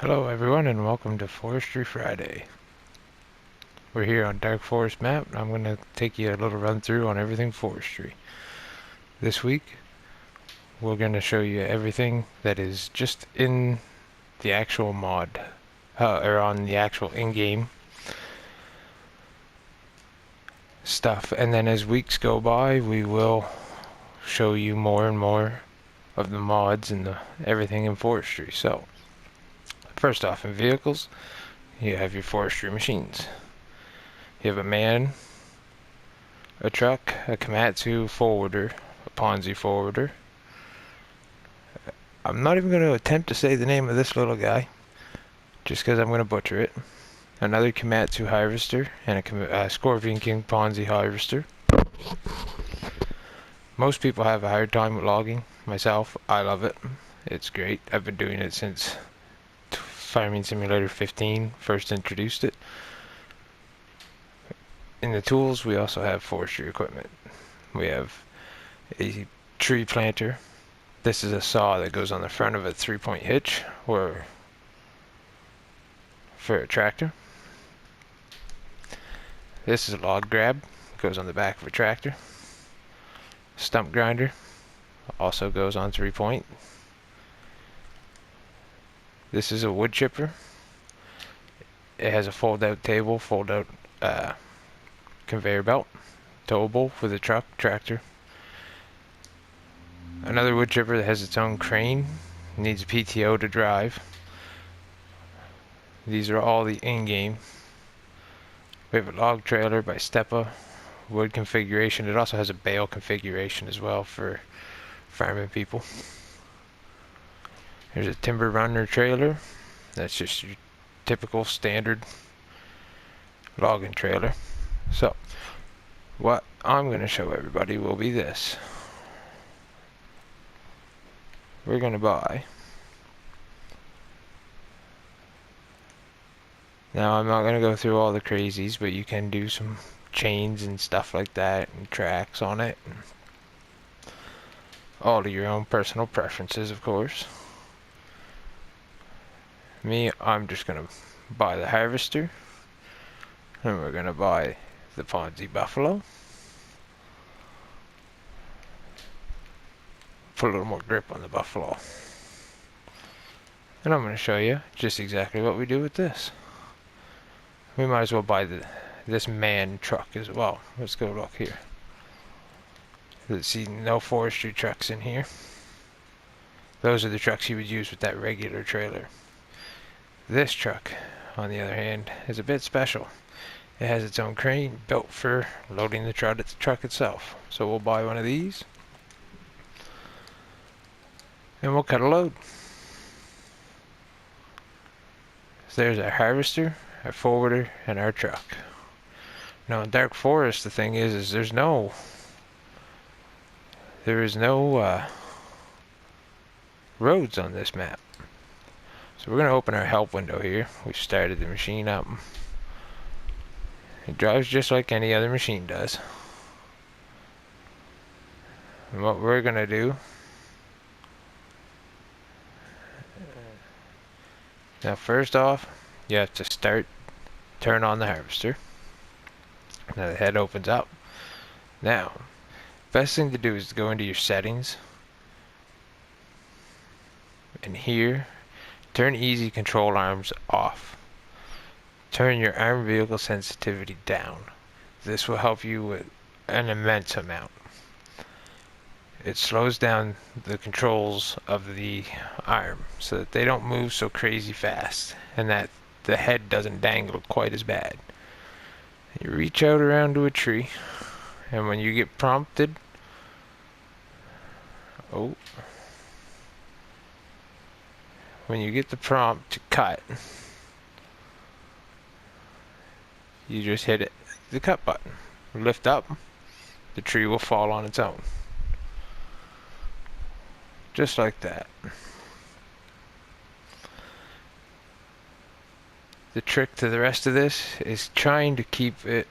Hello everyone and welcome to Forestry Friday. We're here on Dark Forest map and I'm going to take you a little run through on everything forestry. This week we're going to show you everything that is just in the actual mod, or on the actual in-game stuff, and then as weeks go by we will show you more and more of the mods and everything in forestry. So first off, in vehicles you have your forestry machines. You have a man, a truck, a Komatsu forwarder, a Ponzi forwarder. I'm not even going to attempt to say the name of this little guy, just because I'm going to butcher it. Another Komatsu harvester, and a Scorpion King Ponzi harvester. Most people have a hard time with logging. Myself, I love it. It's great. I've been doing it since Farming Simulator 15 first introduced it. In the tools, we also have forestry equipment. We have a tree planter. This is a saw that goes on the front of a 3-point hitch or for a tractor. This is a log grab, goes on the back of a tractor. Stump grinder also goes on 3-point. This is a wood chipper. It has a fold-out table, fold-out conveyor belt, towable with a truck, tractor. Another wood chipper that has its own crane, needs a PTO to drive. These are all the in-game. We have a log trailer by Steppa, wood configuration. It also has a bale configuration as well for farming people. There's a timber runner trailer. That's just your typical standard logging trailer. So, what I'm going to show everybody will be this. We're going to buy. Now, I'm not going to go through all the crazies, but you can do some chains and stuff like that, and tracks on it. And all to your own personal preferences, of course. Me, I'm just going to buy the harvester. And we're going to buy the Ponzi buffalo. Put a little more grip on the buffalo. And I'm going to show you just exactly what we do with this. We might as well buy this man truck as well. Let's go look here. Let's see, no forestry trucks in here. Those are the trucks you would use with that regular trailer. This truck, on the other hand, is a bit special. It has its own crane built for loading the truck itself. So we'll buy one of these. And we'll cut a load. So there's our harvester, our forwarder, and our truck. Now in Dark Forest, the thing is there is no roads on this map. So we're going to open our help window here. We've started the machine up. It drives just like any other machine does. And what we're going to do, now first off, you have to turn on the harvester. Now the head opens up. Now, best thing to do is to go into your settings. And here, turn easy control arms off. Turn your arm vehicle sensitivity down. This will help you with an immense amount. It slows down the controls of the arm so that they don't move so crazy fast and that the head doesn't dangle quite as bad. You reach out around to a tree, and when you get prompted, when you get the prompt to cut, you just hit the cut button. Lift up, the tree will fall on its own. Just like that. The trick to the rest of this is trying to keep it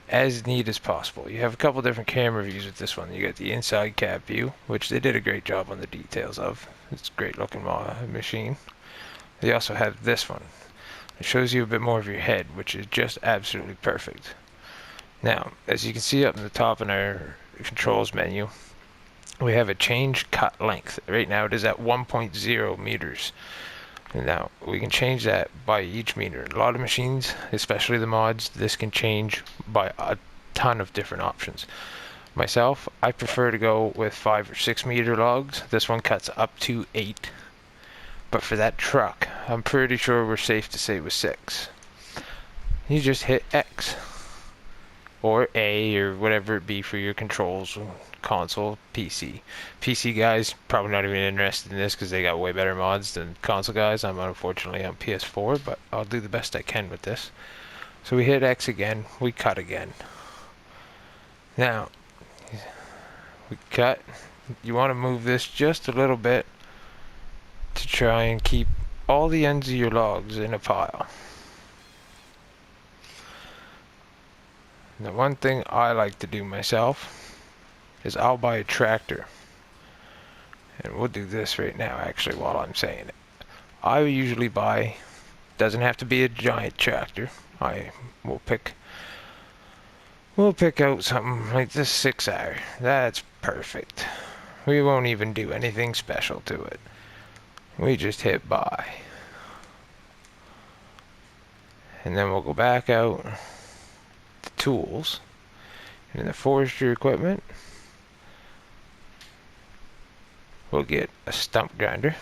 as neat as possible. You have a couple different camera views with this one. You got the inside cab view, which they did a great job on the details of. It's a great looking machine. They also have this one. It shows you a bit more of your head, which is just absolutely perfect. Now, as you can see up in the top in our controls menu, we have a change cut length. Right now it is at 1.0 meters. And now we can change that by each meter. A lot of machines, especially the mods, this can change by a ton of different options. Myself, I prefer to go with 5 or 6 meter logs. This one cuts up to 8. But for that truck, I'm pretty sure we're safe to say it was 6. You just hit X. Or A, or whatever it be for your controls, console, PC. PC guys probably not even interested in this because they got way better mods than console guys. I'm unfortunately on PS4, but I'll do the best I can with this. So we hit X again, we cut again. Now, we cut. You want to move this just a little bit to try and keep all the ends of your logs in a pile. Now, one thing I like to do myself is I'll buy a tractor. And we'll do this right now, actually, while I'm saying it. I usually buy, doesn't have to be a giant tractor. We'll pick out something like this 6R. That's perfect. We won't even do anything special to it. We just hit buy. And then we'll go back out to tools. And in the forestry equipment, we'll get a stump grinder.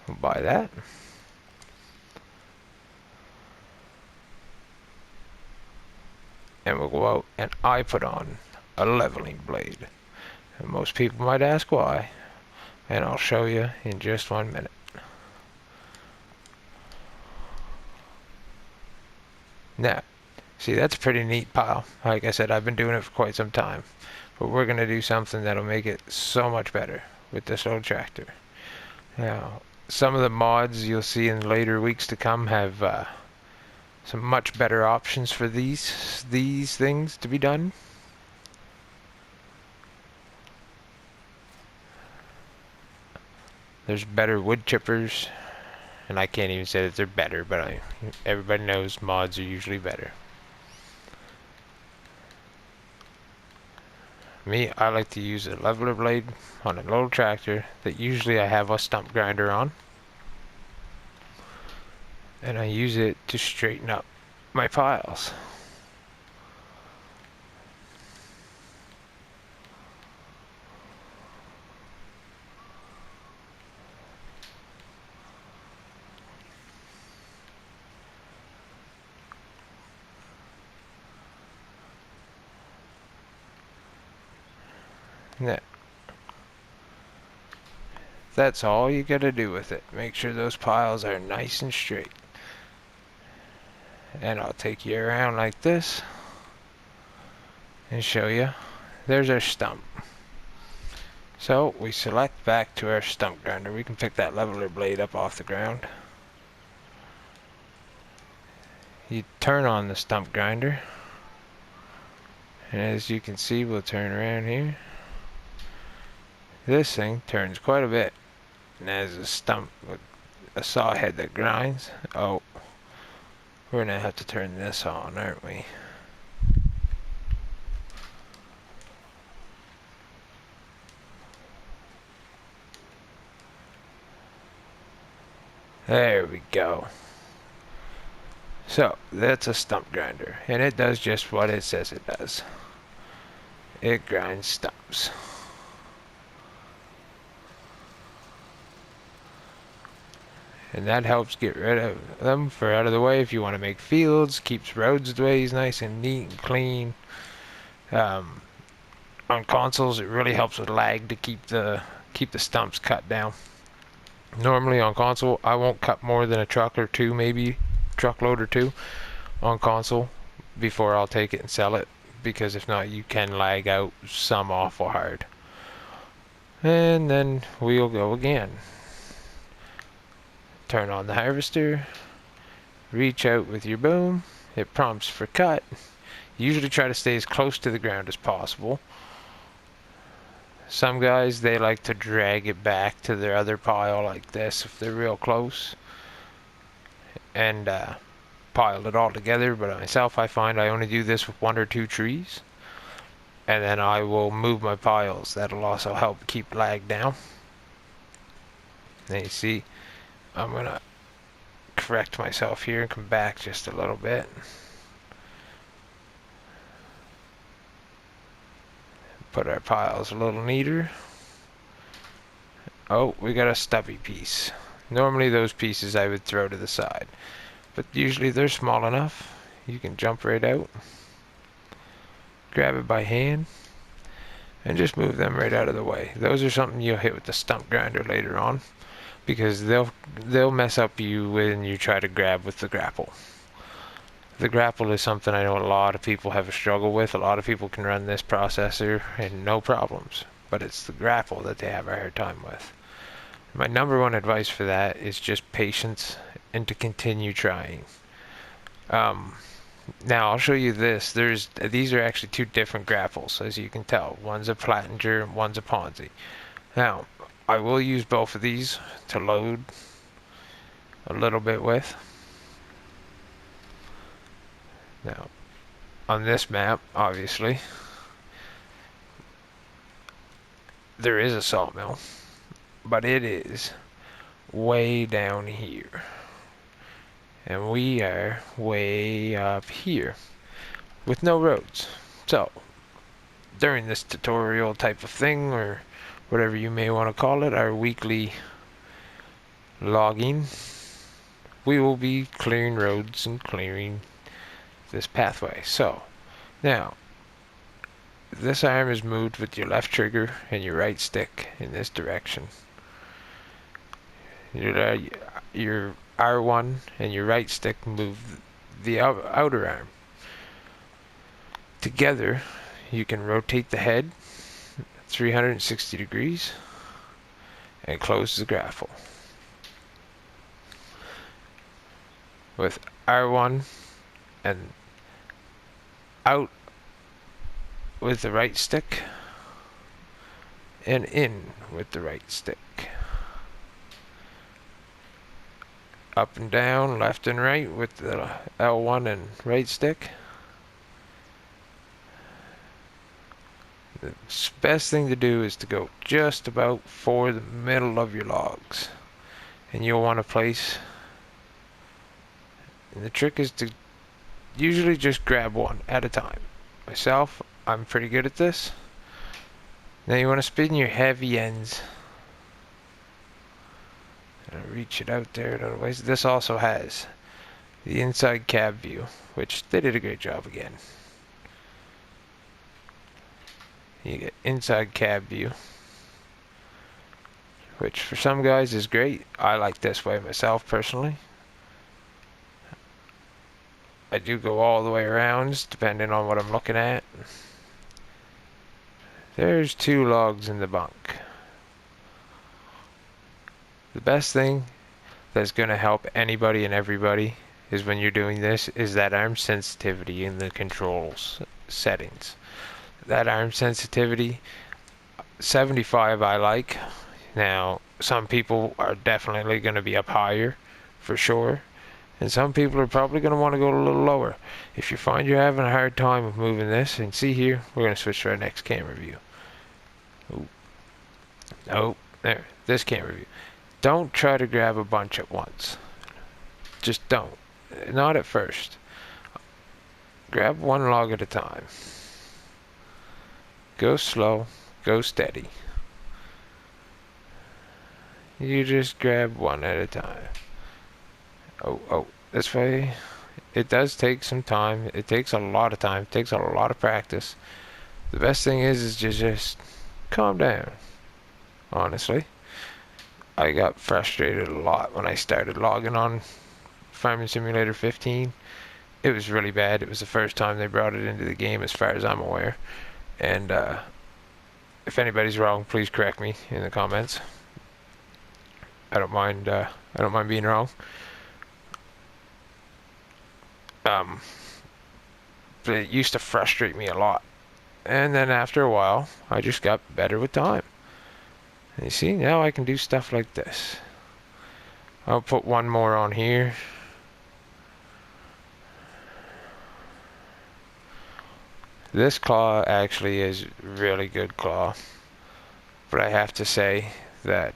We'll buy that. And we'll go out and I put on a leveling blade. And most people might ask why. And I'll show you in just 1 minute. Now, see, that's a pretty neat pile. Like I said, I've been doing it for quite some time. But we're going to do something that'll make it so much better with this old tractor. Now, some of the mods you'll see in later weeks to come have some much better options for these things to be done. There's better wood chippers, and I can't even say that they're better, but everybody knows mods are usually better. Me, I like to use a leveler blade on a little tractor that usually I have a stump grinder on. And I use it to straighten up my piles. That's all you gotta do with it. Make sure those piles are nice and straight. And I'll take you around like this and show you. There's our stump. So we select back to our stump grinder. We can pick that leveler blade up off the ground. You turn on the stump grinder. And as you can see, we'll turn around here. This thing turns quite a bit. And there's a stump with a saw head that grinds. Oh, we're gonna have to turn this on, aren't we? There we go. So that's a stump grinder, and it does just what it says it does. It grinds stumps. And that helps get rid of them for out of the way if you want to make fields. Keeps roadways nice and neat and clean. On consoles, it really helps with lag to keep the stumps cut down. Normally on console, I won't cut more than a truck or two, maybe truckload or two on console before I'll take it and sell it, because if not, you can lag out some awful hard. And then we'll go again. Turn on the harvester, reach out with your boom, it prompts for cut. Usually try to stay as close to the ground as possible. Some guys, they like to drag it back to their other pile like this if they're real close, and pile it all together. But myself, I find I only do this with 1 or 2 trees, and then I will move my piles. That'll also help keep lag down. Now you see, I'm gonna correct myself here and come back just a little bit. Put our piles a little neater. Oh, we got a stubby piece. Normally those pieces I would throw to the side, but usually they're small enough. You can jump right out, grab it by hand, and just move them right out of the way. Those are something you'll hit with the stump grinder later on, because they'll mess up you when you try to grab with the grapple. The grapple is something I know a lot of people have a struggle with. A lot of people can run this processor and no problems, but it's the grapple that they have a hard time with. My number 1 advice for that is just patience and to continue trying. Now I'll show you this. These are actually 2 different grapples, as you can tell. One's a Plattinger and one's a Ponzi. Now I will use both of these to load a little bit with. Now, on this map, obviously, there is a sawmill, but it is way down here. And we are way up here with no roads. So, during this tutorial type of thing, or whatever you may want to call it, our weekly logging, we will be clearing roads and clearing this pathway. So now this arm is moved with your left trigger and your right stick in this direction. Your R1 and your right stick move the outer arm. Together you can rotate the head 360 degrees and close the grapple. With R1 and out with the right stick and in with the right stick. Up and down, left and right with the L1 and right stick. The best thing to do is to go just about for the middle of your logs, and you'll want to place, and the trick is to usually just grab one at a time. Myself, I'm pretty good at this. Now you want to spin your heavy ends and reach it out there. Otherwise, this also has the inside cab view, which they did a great job again. You get inside cab view, which for some guys is great. I like this way myself personally. I do go all the way around depending on what I'm looking at. There's 2 logs in the bunk. The best thing that's going to help anybody and everybody is when you're doing this is that arm sensitivity in the controls settings. That arm sensitivity 75 I like. Now some people are definitely going to be up higher for sure, and some people are probably going to want to go a little lower. If you find you're having a hard time with moving this, and see here, we're going to switch to our next camera view. Ooh. Oh, there, this camera view. Don't try to grab a bunch at once. Just don't. Not at first. Grab one log at a time. Go slow, go steady. You just grab one at a time. Oh, this way. It does take some time. It takes a lot of time. It takes a lot of practice. The best thing is to just calm down. Honestly, I got frustrated a lot when I started logging on Farming Simulator 15. It was really bad. It was the first time they brought it into the game as far as I'm aware. And if anybody's wrong, please correct me in the comments. I don't mind being wrong. But it used to frustrate me a lot. And then after a while, I just got better with time. And you see, now I can do stuff like this. I'll put one more on here. This claw actually is really good claw. But I have to say that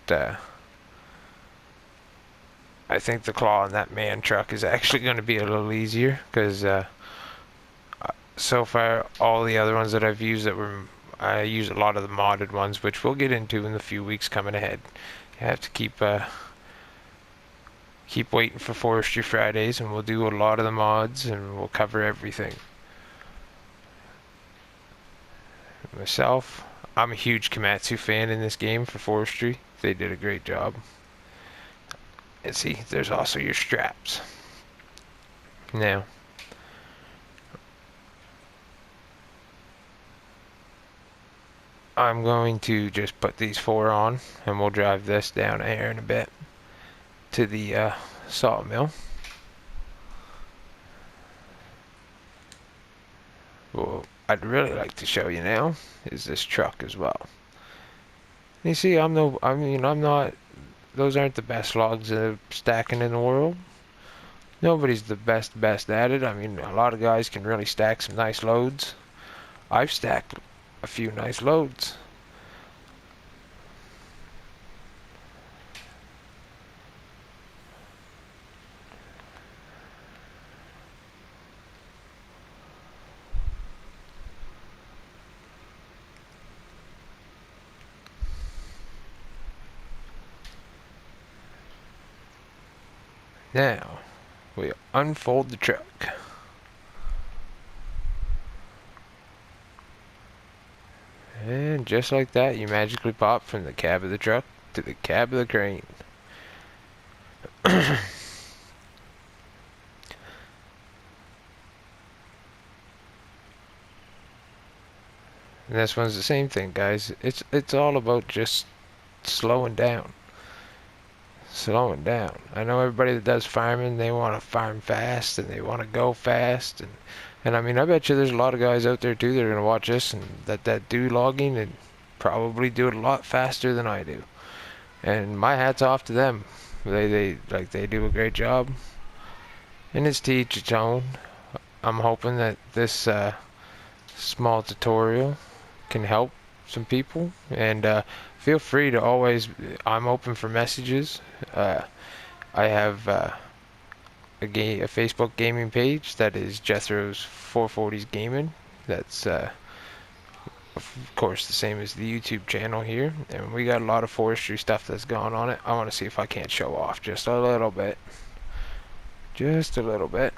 I think the claw on that man truck is actually going to be a little easier, because so far all the other ones that I've used I use a lot of the modded ones, which we'll get into in the few weeks coming ahead. You have to keep waiting for Forestry Fridays, and we'll do a lot of the mods, and we'll cover everything. Myself, I'm a huge Komatsu fan in this game for Forestry. They did a great job. And see, there's also your straps. Now, I'm going to just put these 4 on, and we'll drive this down here in a bit to the sawmill. Well, I'd really like to show you now is this truck as well. You see, I'm not, those aren't the best logs of stacking in the world. Nobody's the best at it. I mean, a lot of guys can really stack some nice loads. I've stacked a few nice loads. Now, we unfold the truck. And just like that, you magically pop from the cab of the truck to the cab of the crane. And this one's the same thing, guys. It's all about just slowing down. Slowing down. I know everybody that does farming, they want to farm fast and they want to go fast, and I mean, I bet you there's a lot of guys out there too that are gonna watch this and that do logging and probably do it a lot faster than I do. And my hat's off to them. They do a great job. And it's to each its own. I'm hoping that this small tutorial can help some people, and feel free to always, I'm open for messages. I have a Facebook gaming page that is Jethro's 440s Gaming. That's of course the same as the YouTube channel here, and we got a lot of forestry stuff that's going on it. I want to see if I can't show off just a little bit. Just a little bit.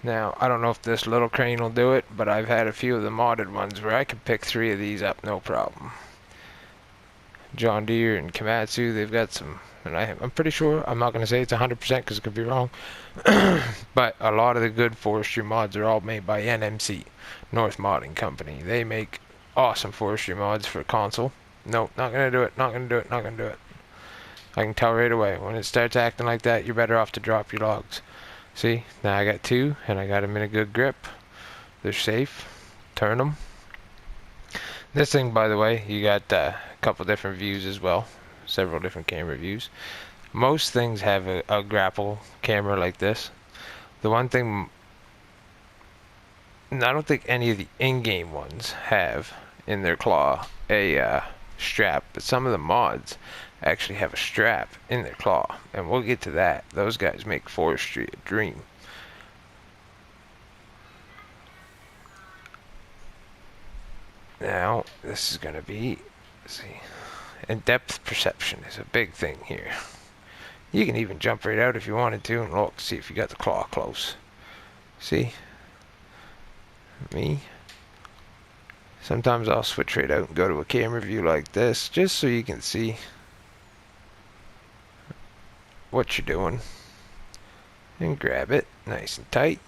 Now, I don't know if this little crane will do it, but I've had a few of the modded ones where I can pick 3 of these up no problem. John Deere and Komatsu, they've got some, and I'm pretty sure, I'm not going to say it's 100% because it could be wrong, but a lot of the good forestry mods are all made by NMC, North Modding Company. They make awesome forestry mods for console. Nope, not going to do it, not going to do it, not going to do it. I can tell right away, when it starts acting like that, you're better off to drop your logs. See, now I got 2, and I got them in a good grip. They're safe. Turn them. This thing, by the way, you got a couple different views as well. Several different camera views. Most things have a grapple camera like this. The one thing, I don't think any of the in-game ones have in their claw a strap, but some of the mods actually have a strap in their claw, and we'll get to that. Those guys make forestry a dream. Now this is going to be, see, and depth perception is a big thing here. You can even jump right out if you wanted to and look, see if you got the claw close. See, me, sometimes I'll switch right out and go to a camera view like this just so you can see what you're doing, and grab it nice and tight.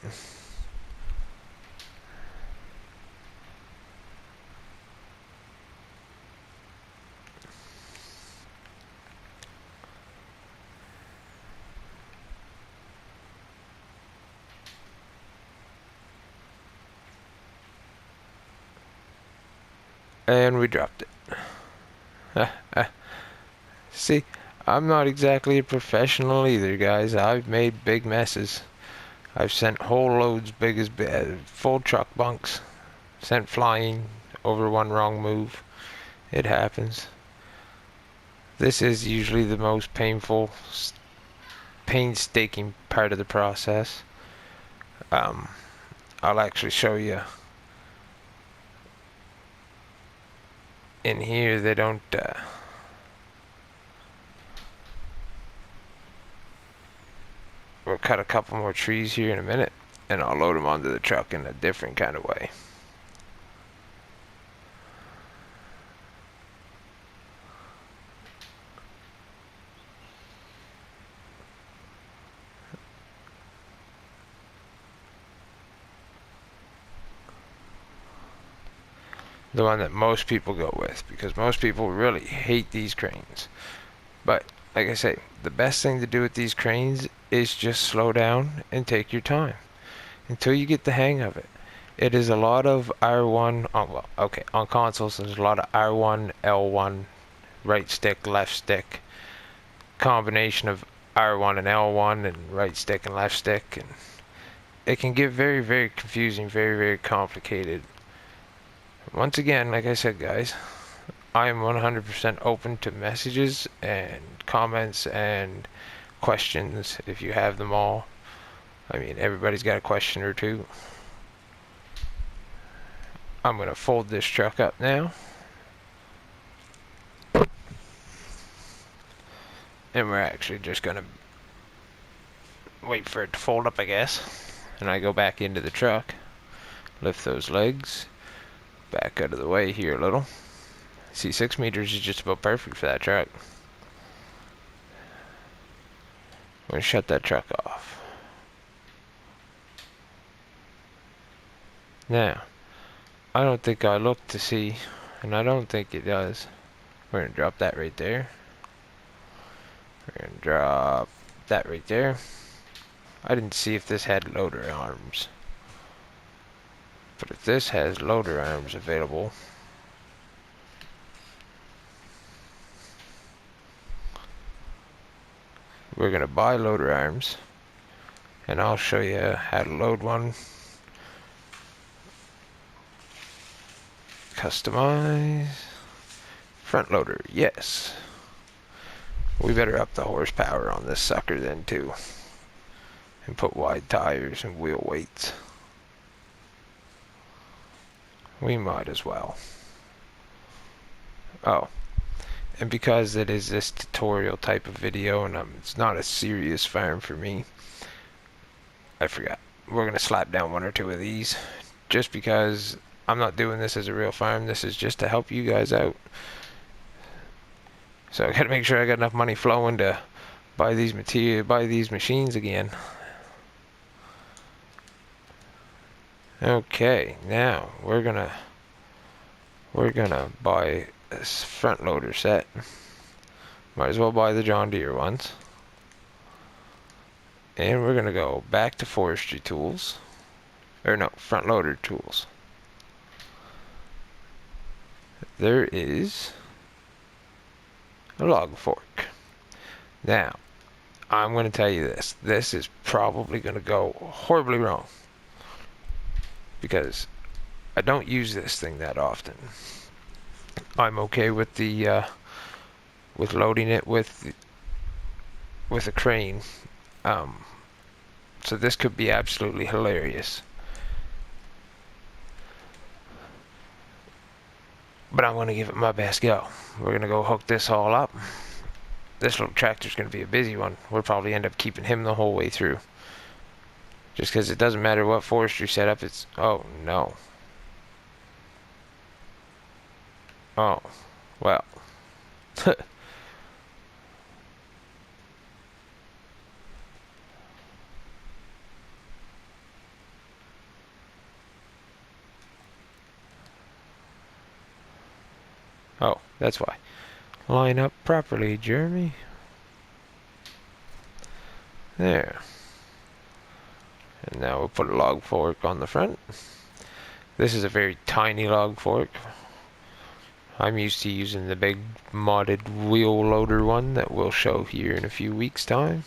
And we dropped it. See, I'm not exactly a professional either, guys. I've made big messes. I've sent whole loads big as full truck bunks. Sent flying over one wrong move. It happens. This is usually the most painstaking part of the process. I'll actually show you. In here, they don't. We'll cut a couple more trees here in a minute, and I'll load them onto the truck in a different kind of way. The one that most people go with, because most people really hate these cranes. But like I say, the best thing to do with these cranes is just slow down and take your time until you get the hang of it. It is a lot of R1 on consoles. There's a lot of R1, L1, right stick, left stick, combination of R1 and L1 and right stick and left stick, and it can get very, very confusing, very, very complicated. Once again, like I said, guys, I am 100% open to messages and comments and questions if you have them all. I mean, everybody's got a question or two. I'm going to fold this truck up now. And we're actually just going to wait for it to fold up, I guess. And I go back into the truck, lift those legs, back out of the way here a little. See, 6 meters is just about perfect for that truck. I'm going to shut that truck off. Now, I don't think I looked to see, and I don't think it does. We're going to drop that right there. We're going to drop that right there. I didn't see if this had loader arms. But if this has loader arms available, we're going to buy loader arms, and I'll show you how to load one. Customize. Front loader, yes. We better up the horsepower on this sucker then too. And put wide tires and wheel weights. We might as well. Oh, and because it is this tutorial type of video and it's not a serious farm for me, I forgot. We're going to slap down one or two of these just because I'm not doing this as a real farm. This is just to help you guys out. So I got to make sure I got enough money flowing to buy these machines again. Okay, now we're gonna buy this front loader set. Might as well buy the John Deere ones. And we're gonna go back to forestry tools. Or no, front loader tools. There is a log fork. Now, I'm going to tell you this. This is probably going to go horribly wrong, because I don't use this thing that often. I'm okay with the with loading it with a crane. So this could be absolutely hilarious. But I'm going to give it my best go. We're going to go hook this all up. This little tractor's going to be a busy one. We'll probably end up keeping him the whole way through. Just because it doesn't matter what forestry setup it's... Oh, no. Oh, well. Oh, that's why. Line up properly, Jeremy. There. And now we'll put a log fork on the front. This is a very tiny log fork. I'm used to using the big modded wheel loader one that we'll show here in a few weeks' time.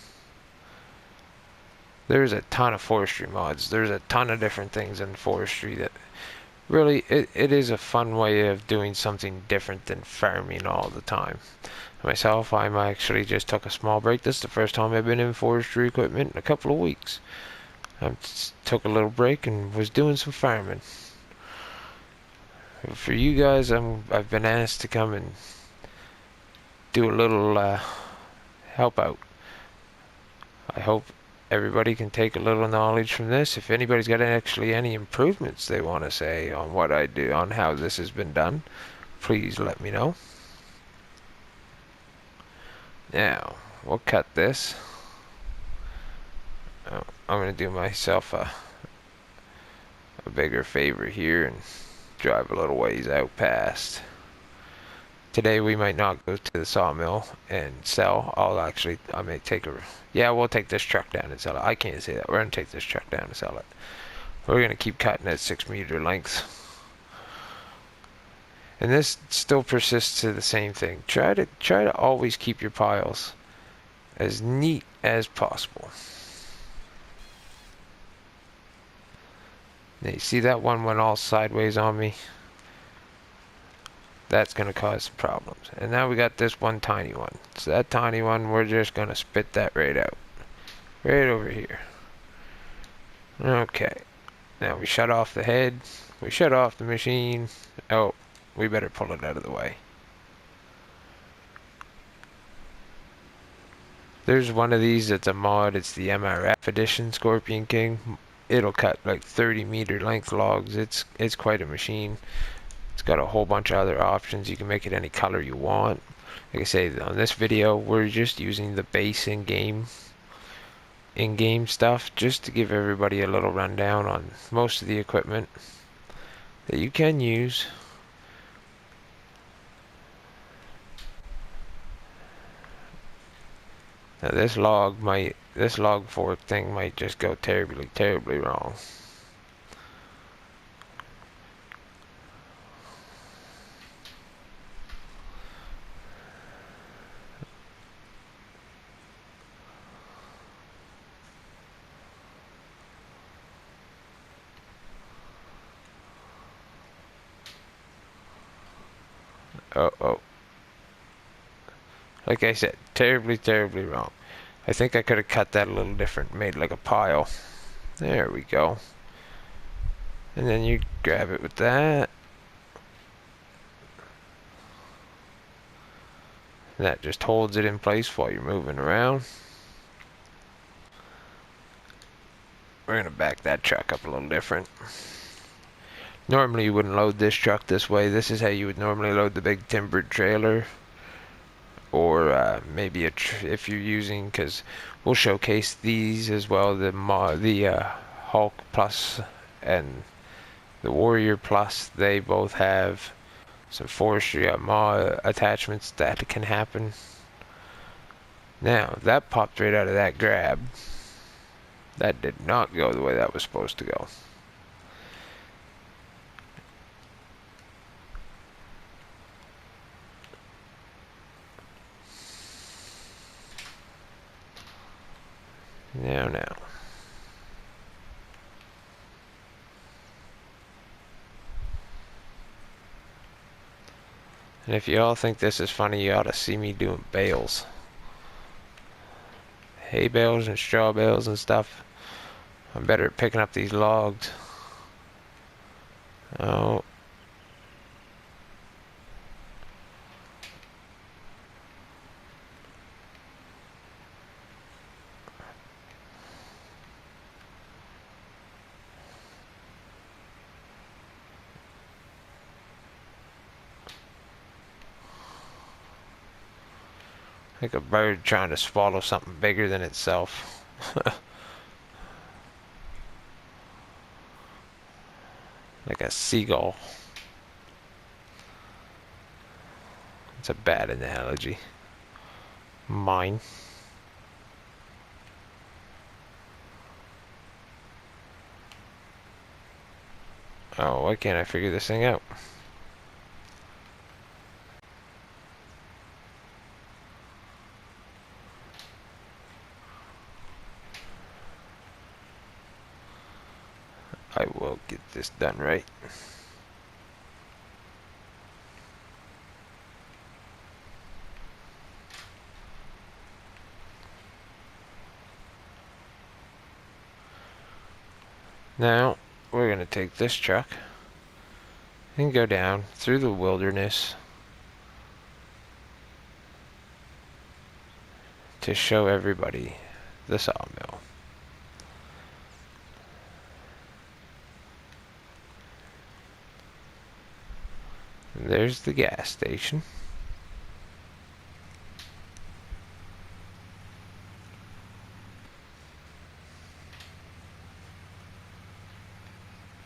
There's a ton of forestry mods. There's a ton of different things in forestry that really, it is a fun way of doing something different than farming all the time. Myself, I'm actually just took a small break. This is the first time I've been in forestry equipment in a couple of weeks. I took a little break and was doing some farming. For you guys, I've been asked to come and do a little help out. I hope everybody can take a little knowledge from this. If anybody's got actually any improvements they want to say on what I do, on how this has been done, please let me know. Now, we'll cut this. Oh, I'm going to do myself a bigger favor here and drive a little ways out past. Today we might not go to the sawmill and sell. I may take yeah, we'll take this truck down and sell it. I can't say that. We're going to take this truck down and sell it. We're going to keep cutting at 6-meter lengths. And this still persists to the same thing. Try to always keep your piles as neat as possible. Now you see that one went all sideways on me? That's going to cause some problems. And now we got this one tiny one. So that tiny one, we're just going to spit that right out. Right over here. Okay. Now we shut off the head. We shut off the machine. Oh, we better pull it out of the way. There's one of these that's a mod. It's the MRF edition Scorpion King. It'll cut like 30-meter length logs. It's quite a machine. It's got a whole bunch of other options. You can make it any color you want. Like I say, on this video, we're just using the base in-game stuff just to give everybody a little rundown on most of the equipment that you can use. Now this log fork thing might just go terribly, terribly wrong. Oh. Like I said, terribly, terribly wrong. I think I could have cut that a little different, made like a pile. There we go. And then you grab it with that. And that just holds it in place while you're moving around. We're going to back that truck up a little different. Normally you wouldn't load this truck this way. This is how you would normally load the big timbered trailer. Or maybe if you're using, because we'll showcase these as well, the Hulk Plus and the Warrior Plus. They both have some forestry mod attachments that can happen. Now that popped right out of that grab. That did not go the way that was supposed to go. Now. And if you all think this is funny, you ought to see me doing bales. Hay bales and straw bales and stuff. I'm better at picking up these logs. Oh. Like a bird trying to swallow something bigger than itself. Like a seagull. It's a bad analogy. Mine. Oh, why can't I figure this thing out? We'll get this done right. Now, we're going to take this truck and go down through the wilderness to show everybody the sawmill. There's the gas station.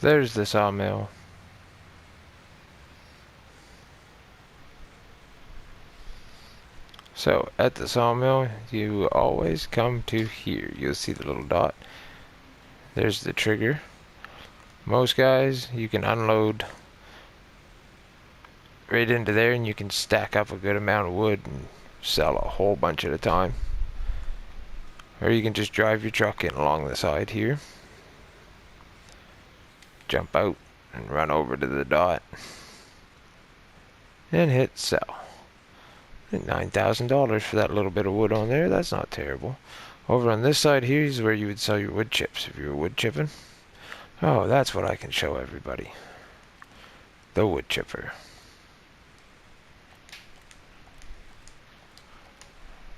There's the sawmill. So at the sawmill, you always come to here. You'll see the little dot. There's the trigger. Most guys, you can unload right into there and you can stack up a good amount of wood and sell a whole bunch at a time. Or you can just drive your truck in along the side here. Jump out and run over to the dot and hit sell. $9,000 for that little bit of wood on there. That's not terrible. Over on this side here is where you would sell your wood chips if you were wood chipping. Oh, that's what I can show everybody. The wood chipper.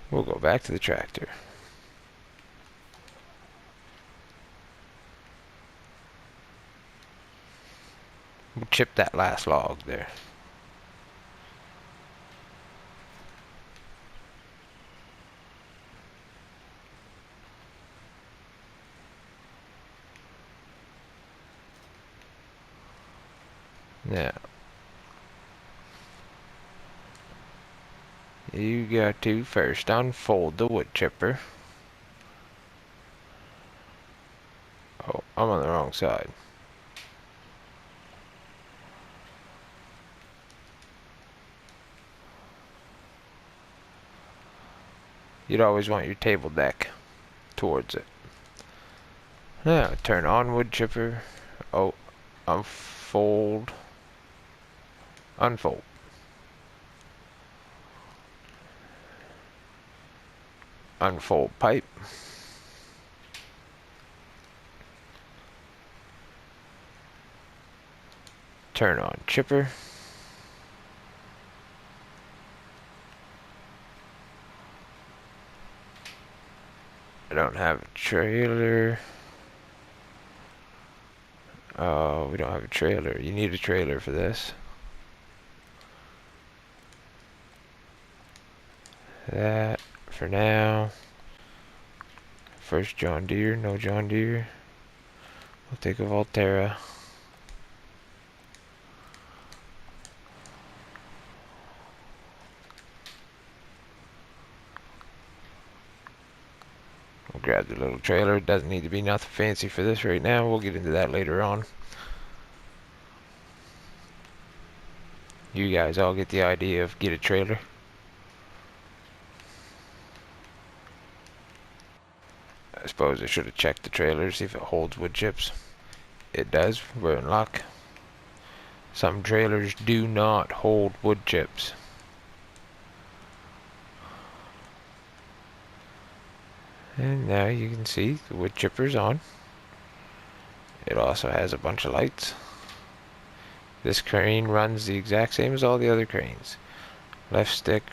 We'll go back to the tractor. We'll chip that last log there. Now, you got to first unfold the wood chipper. Oh, I'm on the wrong side. You'd always want your table deck towards it. Now, turn on wood chipper. Oh, unfold. Unfold. Unfold pipe. Turn on chipper. I don't have a trailer. Oh, we don't have a trailer. You need a trailer for this. That for now. First John Deere, no John Deere. We'll take a Volterra. We'll grab the little trailer. It doesn't need to be nothing fancy for this right now. We'll get into that later on. You guys all get the idea of get a trailer. I suppose I should have checked the trailer, see if it holds wood chips. It does. We're in luck. Some trailers do not hold wood chips. And now you can see the wood chipper's on. It also has a bunch of lights. This crane runs the exact same as all the other cranes. Left stick,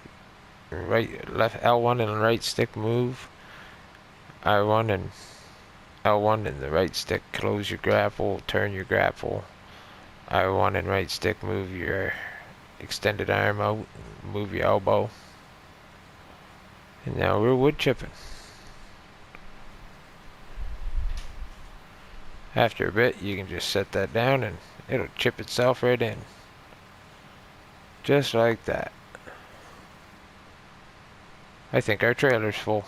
left L1 and right stick move. R1 and L1 and the right stick close your grapple, turn your grapple. R1 and right stick move your extended arm out, move your elbow. And now we're wood chipping. After a bit, you can just set that down and it'll chip itself right in. Just like that. I think our trailer's full.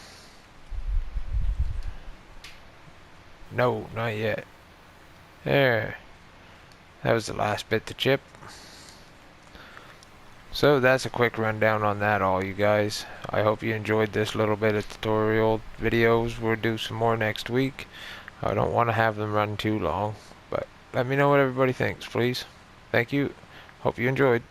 No, not yet. There. That was the last bit to chip. So that's a quick rundown on that, all you guys. I hope you enjoyed this little bit of tutorial videos. We'll do some more next week. I don't want to have them run too long, but let me know what everybody thinks, please. Thank you. Hope you enjoyed.